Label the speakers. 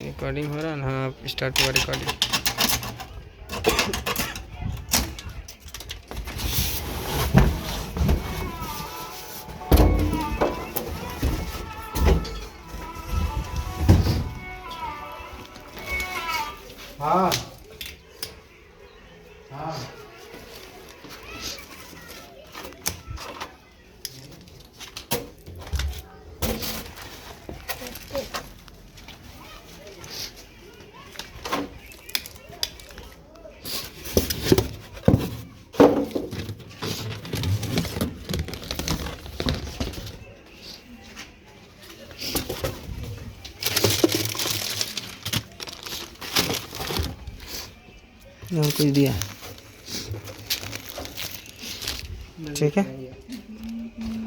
Speaker 1: Recording हो रहा है ना? हाँ, स्टार्ट हुआ रिकॉर्डिंग।
Speaker 2: हाँ हाँ
Speaker 1: और कुछ दिया? ठीक है।